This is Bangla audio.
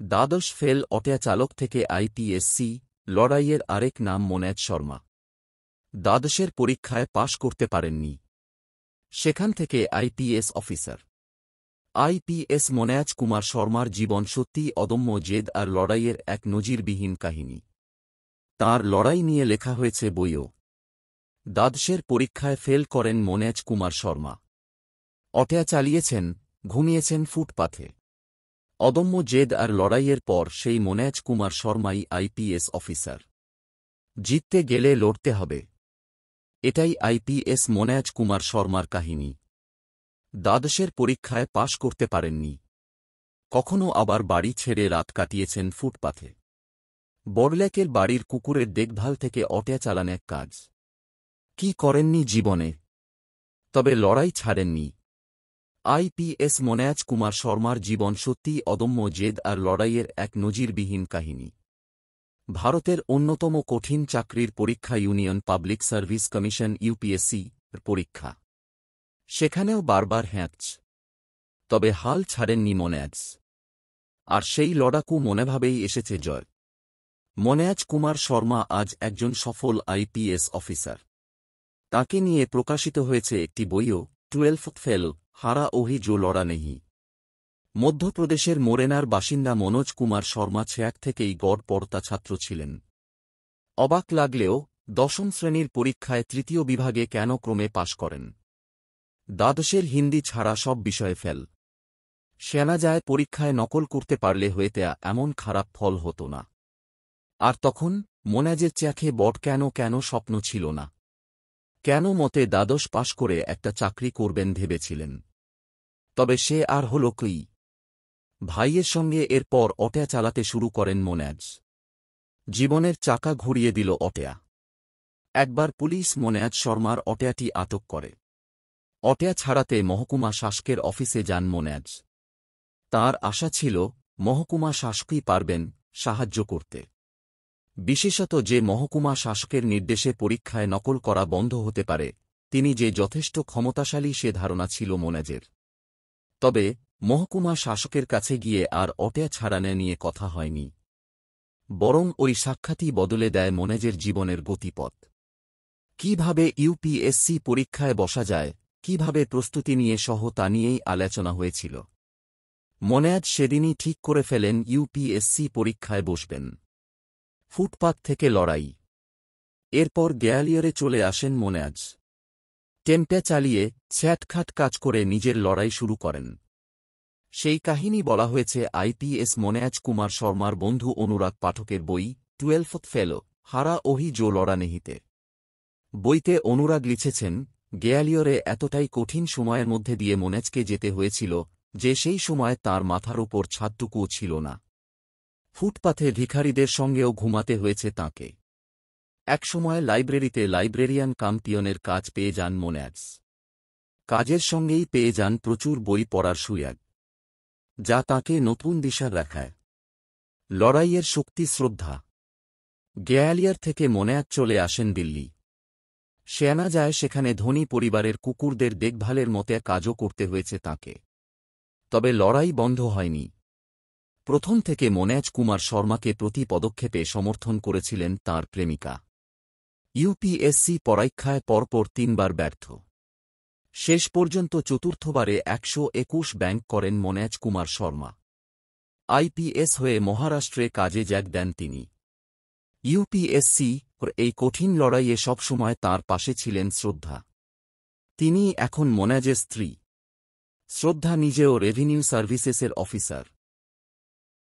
দ্বাদশ ফেল অটোয়া চালক থেকে আইপিএসসি লড়াইয়ের আরেক নাম মোনাজ শর্মা। দ্বাদশের পরীক্ষায় পাশ করতে পারেননি, সেখান থেকে আইপিএস অফিসার। আইপিএস মোনাজ কুমার শর্মার জীবন সত্যিই অদম্য জেদ আর লড়াইয়ের এক নজিরবিহীন কাহিনী। তাঁর লড়াই নিয়ে লেখা হয়েছে বইও। দ্বাদশের পরীক্ষায় ফেল করেন মোনাজ কুমার শর্মা। অটোয়া চালিয়েছেন, ঘুমিয়েছেন ফুটপাথে। অদম্য জেদ আর লড়াইয়ের পর সেই মোনাজ কুমার শর্মাই আইপিএস অফিসার। জিততে গেলে লড়তে হবে, এটাই আইপিএস মোনাজ কুমার শর্মার কাহিনী। দ্বাদশের পরীক্ষায় পাশ করতে পারেননি, কখনও আবার বাড়ি ছেড়ে রাত কাটিয়েছেন ফুটপাথে। বড়লেকের বাড়ির কুকুরের দেখভাল থেকে অটোয়া চালানের কাজ। কি করেননি জীবনে, তবে লড়াই ছাড়েননি। আইপিএস মোনাজ কুমার শর্মার জীবন সত্যিই অদম্য জেদ আর লড়াইয়ের এক নজিরবিহীন কাহিনী। ভারতের অন্যতম কঠিন চাকরির পরীক্ষা union public service commission UPSC পরীক্ষা, সেখানেও বারবার হ্যাঁচ, তবে হাল ছাড়েননি মোনাজ। আর সেই লড়াকু মনোভাবেই এসেছে জয়। মোনাজ কুমার শর্মা আজ একজন সফল আইপিএস অফিসার। তাঁকে নিয়ে প্রকাশিত হয়েছে একটি বইও, 12th ফেল হারা ওহি জো লড়া নেহি। মধ্যপ্রদেশের মোরেনার বাসিন্দা মনোজ কুমার শর্মা 6 থেকেই গড় পড়তা ছাত্র ছিলেন। অবাক লাগলেও দশম শ্রেণীর পরীক্ষায় তৃতীয় বিভাগে কেন ক্রমে পাশ করেন। দ্বাদশের হিন্দি ছাড়া সব বিষয়ে ফেল। শোনা যায় পরীক্ষায় নকল করতে পারলে হয়েতে এমন খারাপ ফল হতো না। আর তখন মোনাজের চোখে বড় কেন স্বপ্ন ছিল না। কেন মতে দ্বাদশ পাশ করে একটা চাকরি করবেন ভেবেছিলেন। তবে সে আর হল কি। ভাইয়ের সঙ্গে এরপর অটোয়া চালাতে শুরু করেন মোনাজ। জীবনের চাকা ঘুরিয়ে দিল অটোয়া। একবার পুলিশ মোনাজ শর্মার অটোয়াটি আটক করে। অটোয়া ছাড়াতে মহকুমা শাসকের অফিসে যান মোনাজ। তাঁর আশা ছিল মহকুমা শাসকই পারবেন সাহায্য করতে। বিশেষত যে মহকুমা শাসকের নির্দেশে পরীক্ষায় নকল করা বন্ধ হতে পারে, তিনি যে যথেষ্ট ক্ষমতাশালী সে ধারণা ছিল মোনাজের। তবে মহকুমা শাসকের কাছে গিয়ে আর অটোয়া ছাড়ানো নিয়ে কথা হয়নি, বরং ওই সাক্ষাৎই বদলে দেয় মোনাজের জীবনের গতিপথ। কিভাবে ইউপিএসসি পরীক্ষায় বসা যায়, কিভাবে প্রস্তুতি নিয়ে সহ তা নিয়েই আলোচনা হয়েছিল। মোনাজ সেদিনই ঠিক করে ফেলেন ইউপিএসসি পরীক্ষায় বসবেন। ফুটপাত থেকে লড়াই। এরপর গোয়ালিয়রে চলে আসেন মোনাজ। টেম্পো চালিয়ে ছ্যাটখাট কাজ করে নিজের লড়াই শুরু করেন। সেই কাহিনী বলা হয়েছে আইপিএস মোনাজ কুমার শর্মার বন্ধু অনুরাগ পাঠকের বই 12th ফেল হারা ওহি জো লড়া নেহিতে। বইতে অনুরাগ লিখেছেন, গোয়ালিয়রে এতটাই কঠিন সময়ের মধ্যে দিয়ে মোনাজকে যেতে হয়েছিল যে সেই সময় তার মাথার উপর ছাদটুকুও ছিল না। ফুটপাথে ভিখারিদের সঙ্গেও ঘুমাতে হয়েছে তাঁকে। একসময় লাইব্রেরিতে লাইব্রেরিয়ান কাম পিয়নের কাজ পেয়ে যান মোনাজ। কাজের সঙ্গেই পেয়ে যান প্রচুর বই পড়ার সুযোগ, যা তাঁকে নতুন দিশা দেখায়। লড়াইয়ের শক্তি শ্রদ্ধা। গোয়ালিয়র থেকে মোনাজ চলে আসেন দিল্লি। শোনা যায় সেখানে ধনী পরিবারের কুকুরদের দেখভালের মতে কাজও করতে হয়েছে তাঁকে। তবে লড়াই বন্ধ হয়নি। প্রথম থেকে মোনাজ কুমার শর্মাকে প্রতি পদক্ষেপে সমর্থন করেছিলেন তাঁর প্রেমিকা। ইউপিএসসি পরীক্ষায় পরপর 3 বার ব্যর্থ। শেষ পর্যন্ত চতুর্থবারে 121 ব্যাংক করেন মোনাজ কুমার শর্মা। আইপিএস হয়ে মহারাষ্ট্রে কাজে যোগ দেন তিনি। ইউপিএসসি এই কঠিন লড়াইয়ে সবসময় তাঁর পাশে ছিলেন শ্রদ্ধা। তিনি এখন মোনাজের স্ত্রী। শ্রদ্ধা নিজেও রেভিনিউ সার্ভিসেসের অফিসার।